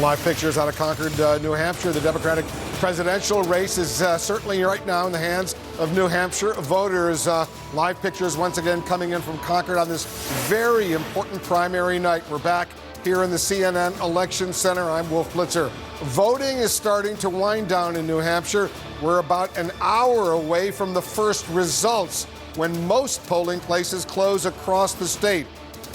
Live pictures out of Concord, New Hampshire. The Democratic presidential race is certainly right now in the hands of New Hampshire voters. Live pictures once again coming in from Concord on this very important primary night. We're back here in the CNN Election Center. I'm Wolf Blitzer. Voting is starting to wind down in New Hampshire. We're about an hour away from the first results when most polling places close across the state.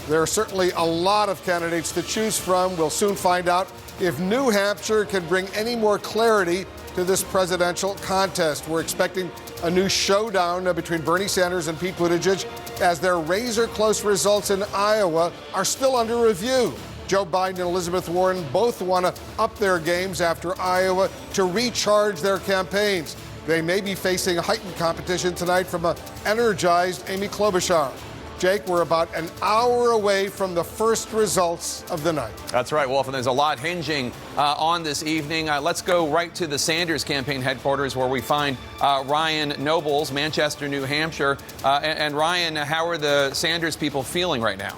There are certainly a lot of candidates to choose from. We'll soon find out if New Hampshire can bring any more clarity to this presidential contest. We're expecting a new showdown between Bernie Sanders and Pete Buttigieg as their razor-close results in Iowa are still under review. Joe Biden and Elizabeth Warren both want to up their games after Iowa to recharge their campaigns. They may be facing heightened competition tonight from an energized Amy Klobuchar. Jake, we're about an hour away from the first results of the night. That's right, Wolf, and there's a lot hinging on this evening. Let's go right to the Sanders campaign headquarters where we find Ryan Nobles, Manchester, New Hampshire. And Ryan, how are the Sanders people feeling right now?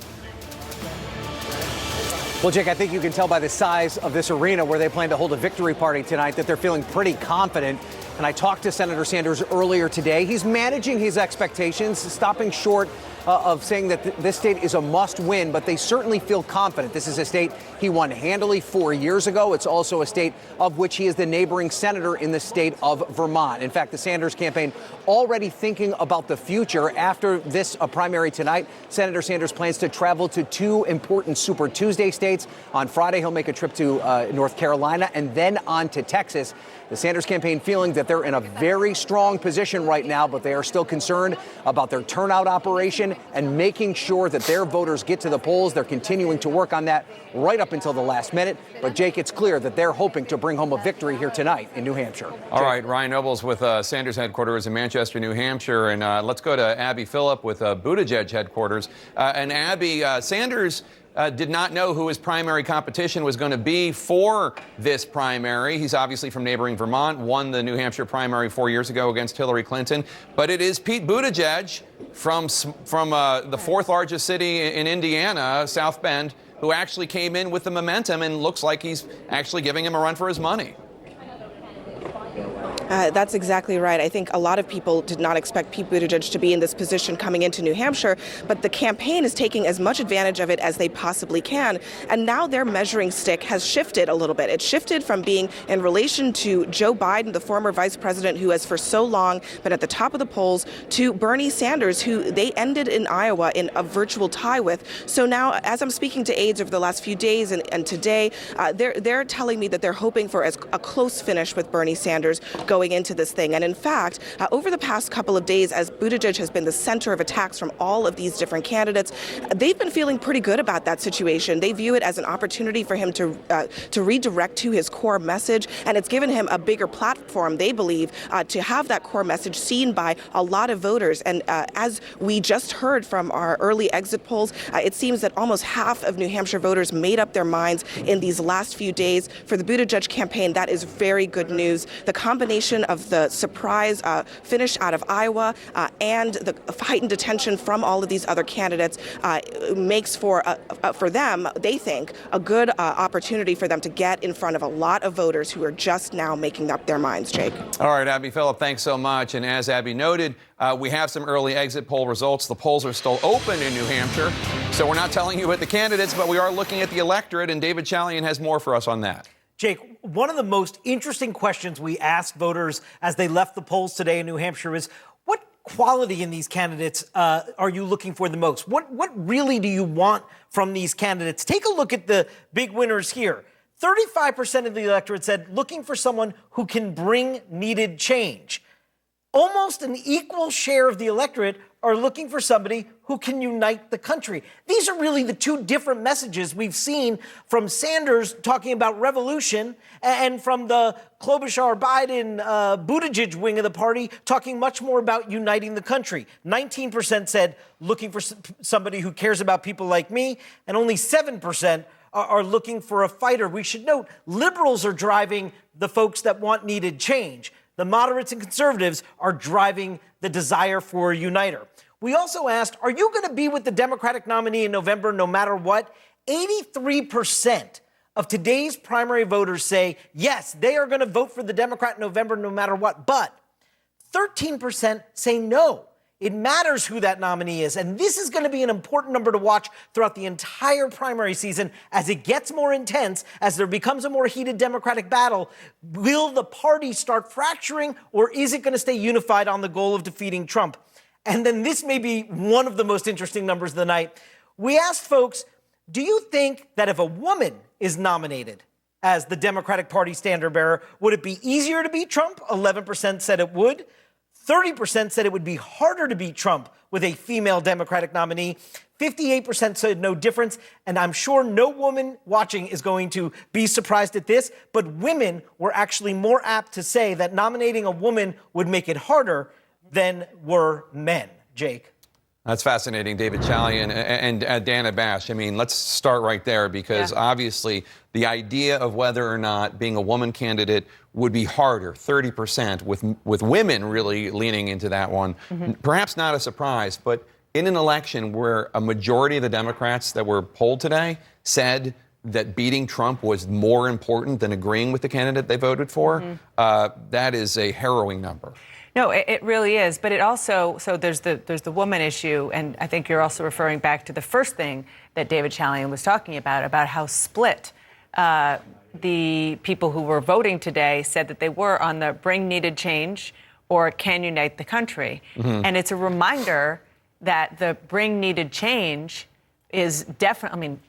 Well, Jake, I think you can tell by the size of this arena where they plan to hold a victory party tonight that they're feeling pretty confident. And I talked to Senator Sanders earlier today. He's managing his expectations, stopping short of saying that this state is a must-win, but they certainly feel confident. This is a state he won handily 4 years ago. It's also a state of which he is the neighboring senator in the state of Vermont. In fact, the Sanders campaign already thinking about the future. After this primary tonight, Senator Sanders plans to travel to two important Super Tuesday states. On Friday, he'll make a trip to North Carolina and then on to Texas. The Sanders campaign feeling that they're in a very strong position right now, but they are still concerned about their turnout operation and making sure that their voters get to the polls. They're continuing to work on that right up until the last minute. But, Jake, it's clear that they're hoping to bring home a victory here tonight in New Hampshire. All right, Ryan Nobles with Sanders headquarters in Manchester, New Hampshire. And let's go to Abby Phillip with Buttigieg headquarters. And Abby, Sanders did not know who his primary competition was going to be for this primary. He's obviously from neighboring Vermont, won the New Hampshire primary 4 years ago against Hillary Clinton. But it is Pete Buttigieg from the fourth largest city in Indiana, South Bend, who actually came in with the momentum and looks like he's actually giving him a run for his money. That's exactly right. I think a lot of people did not expect Pete Buttigieg to be in this position coming into New Hampshire, but the campaign is taking as much advantage of it as they possibly can. And now their measuring stick has shifted a little bit. It shifted from being in relation to Joe Biden, the former vice president who has for so long been at the top of the polls, to Bernie Sanders, who they ended in Iowa in a virtual tie with. So now, as I'm speaking to aides over the last few days and today, they're telling me that they're hoping for a close finish with Bernie Sanders going into this thing. And in fact, over the past couple of days, as Buttigieg has been the center of attacks from all of these different candidates, they've been feeling pretty good about that situation. They view it as an opportunity for him to redirect to his core message, and it's given him a bigger platform, they believe, to have that core message seen by a lot of voters. And as we just heard from our early exit polls, it seems that almost half of New Hampshire voters made up their minds in these last few days. For the Buttigieg campaign, that is very good news. The combination of the surprise finish out of Iowa and the heightened attention from all of these other candidates makes for them, they think, a good opportunity for them to get in front of a lot of voters who are just now making up their minds, Jake. All right, Abby Phillip, thanks so much. And as Abby noted, we have some early exit poll results. The polls are still open in New Hampshire, so we're not telling you about the candidates, but we are looking at the electorate, and David Chalian has more for us on that. Jake, one of the most interesting questions we asked voters as they left the polls today in New Hampshire is, what quality in these candidates are you looking for the most? What really do you want from these candidates? Take a look at the big winners here. 35% of the electorate said looking for someone who can bring needed change. Almost an equal share of the electorate are looking for somebody who can unite the country. These are really the two different messages we've seen from Sanders talking about revolution and from the Klobuchar, Biden, Buttigieg wing of the party talking much more about uniting the country. 19% said looking for somebody who cares about people like me, and only 7% are looking for a fighter. We should note liberals are driving the folks that want needed change. The moderates and conservatives are driving the desire for a uniter. We also asked, are you going to be with the Democratic nominee in November no matter what? 83% of today's primary voters say, yes, they are going to vote for the Democrat in November no matter what, but 13% say no. It matters who that nominee is, and this is going to be an important number to watch throughout the entire primary season as it gets more intense, as there becomes a more heated Democratic battle. Will the party start fracturing, or is it going to stay unified on the goal of defeating Trump? And then this may be one of the most interesting numbers of the night. We asked folks, do you think that if a woman is nominated as the Democratic Party standard bearer, would it be easier to beat Trump? 11% said it would. 30% said it would be harder to beat Trump with a female Democratic nominee. 58% said no difference. And I'm sure no woman watching is going to be surprised at this, but women were actually more apt to say that nominating a woman would make it harder than were men. Jake. That's fascinating, David Chalian and Dana Bash. I mean, let's start right there because obviously the idea of whether or not being a woman candidate would be harder, 30%, with women really leaning into that one. Perhaps not a surprise, but in an election where a majority of the Democrats that were polled today said that beating Trump was more important than agreeing with the candidate they voted for, that is a harrowing number. No, it really is. But it also, so there's the woman issue, and I think you're also referring back to the first thing that David Chalian was talking about how split the people who were voting today said that they were on the bring needed change or can unite the country. And it's a reminder that the bring needed change is definitely, I mean,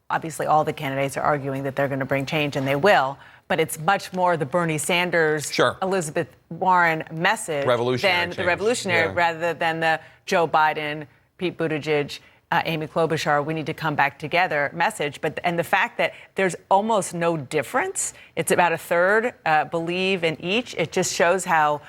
obviously all the candidates are arguing that they're going to bring change, and they will. But it's much more the Bernie Sanders, Elizabeth Warren message than the revolutionary, rather than the Joe Biden, Pete Buttigieg, Amy Klobuchar, we need to come back together message. And the fact that there's almost no difference, it's about a third believe in each, it just shows how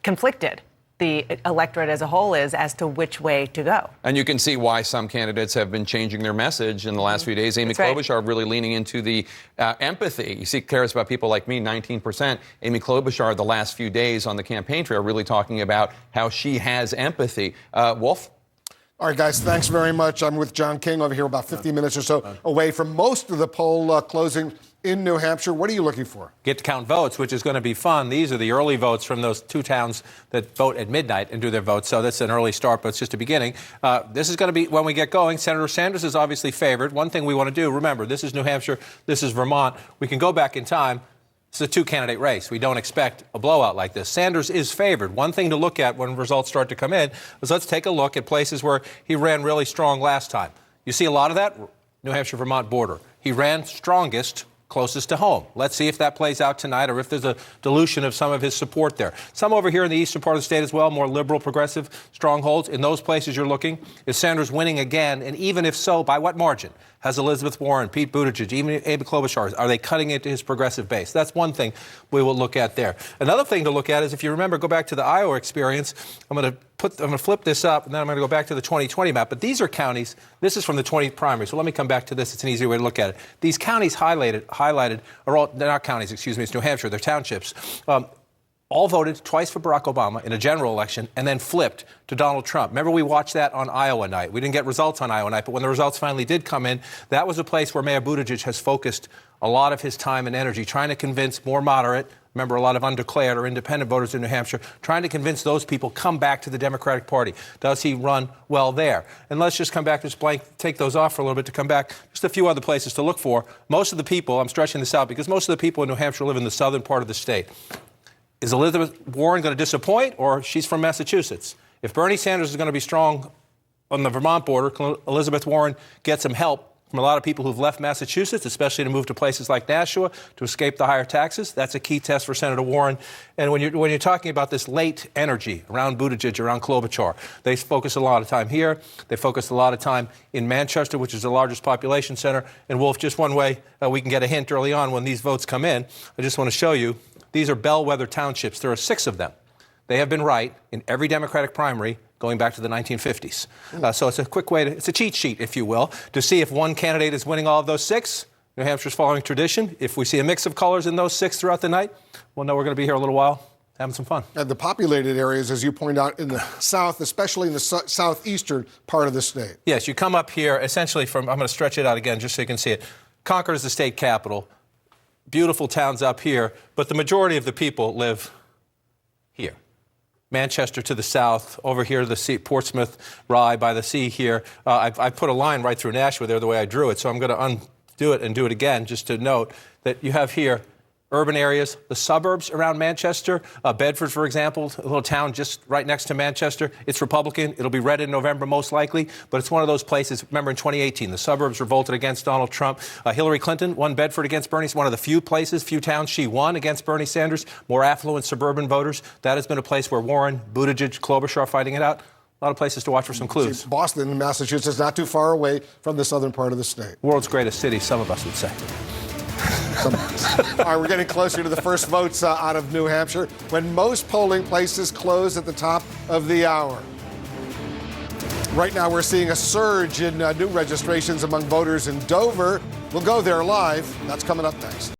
conflicted the electorate as a whole is as to which way to go. And you can see why some candidates have been changing their message in the last few days. Amy Klobuchar really leaning into the empathy. You see, cares about people like me, 19%. Amy Klobuchar, the last few days on the campaign trail, really talking about how she has empathy. Wolf? All right, guys, thanks very much. I'm with John King over here, about 50 minutes or so away from most of the poll closing in New Hampshire. What are you looking for? Get to count votes, which is going to be fun. These are the early votes from those two towns that vote at midnight and do their votes. So that's an early start, but it's just a beginning. This is going to be when we get going. Senator Sanders is obviously favored. One thing we want to do, remember, this is New Hampshire, this is Vermont. We can go back in time. It's a two-candidate race. We don't expect a blowout like this. Sanders is favored. One thing to look at when results start to come in is let's take a look at places where he ran really strong last time. You see a lot of that? New Hampshire-Vermont border. He ran strongest closest to home. Let's see if that plays out tonight or if there's a dilution of some of his support there. Some over here in the eastern part of the state as well, more liberal, progressive strongholds. In those places you're looking, is Sanders winning again? And even if so, by what margin? Has Elizabeth Warren, Pete Buttigieg, even Amy Klobuchar, are they cutting into his progressive base? That's one thing we will look at there. Another thing to look at is, if you remember, go back to the Iowa experience. I'm going to flip this up, and then I'm going to go back to the 2020 map. But these are counties. This is from the 20 primary. So let me come back to this. It's an easier way to look at it. These counties highlighted are all, they're not counties, excuse me, it's New Hampshire. They're townships. All voted twice for Barack Obama in a general election and then flipped to Donald Trump. Remember, we watched that on Iowa night. We didn't get results on Iowa night, but when the results finally did come in, that was a place where Mayor Buttigieg has focused a lot of his time and energy trying to convince more moderate, remember, a lot of undeclared or independent voters in New Hampshire, trying to convince those people come back to the Democratic Party. Does he run well there? And let's just come back to this blank, take those off for a little bit to come back. Just a few other places to look for. Most of the people, I'm stretching this out because most of the people in New Hampshire live in the southern part of the state. Is Elizabeth Warren going to disappoint, or she's from Massachusetts? If Bernie Sanders is going to be strong on the Vermont border, can Elizabeth Warren get some help from a lot of people who've left Massachusetts, especially to move to places like Nashua to escape the higher taxes? That's a key test for Senator Warren. And when you're talking about this late energy around Buttigieg, around Klobuchar, they focus a lot of time here. They focus a lot of time in Manchester, which is the largest population center. And Wolf, just one way we can get a hint early on when these votes come in. I just want to show you. These are bellwether townships. There are 6 of them. They have been right in every Democratic primary going back to the 1950s. So it's a quick way it's a cheat sheet, if you will, to see if one candidate is winning all of those 6. New Hampshire's following tradition. If we see a mix of colors in those 6 throughout the night, we'll know we're going to be here a little while having some fun. And the populated areas, as you point out, in the south, especially in the southeastern part of the state. Yes, you come up here essentially from, I'm going to stretch it out again just so you can see it. Concord is the state capital. Beautiful towns up here, but the majority of the people live here. Manchester to the south, over here to the sea, Portsmouth, Rye by the sea here. I put a line right through Nashua there the way I drew it, so I'm going to undo it and do it again just to note that you have here urban areas, the suburbs around Manchester. Bedford, for example, a little town just right next to Manchester. It's Republican. It'll be red in November, most likely. But it's one of those places. Remember, in 2018, the suburbs revolted against Donald Trump. Hillary Clinton won Bedford against Bernie. One of the few towns she won against Bernie Sanders. More affluent suburban voters. That has been a place where Warren, Buttigieg, Klobuchar are fighting it out. A lot of places to watch for some clues. Boston, Massachusetts, not too far away from the southern part of the state. World's greatest city, some of us would say. All right, we're getting closer to the first votes out of New Hampshire when most polling places close at the top of the hour. Right now, we're seeing a surge in new registrations among voters in Dover. We'll go there live. That's coming up next.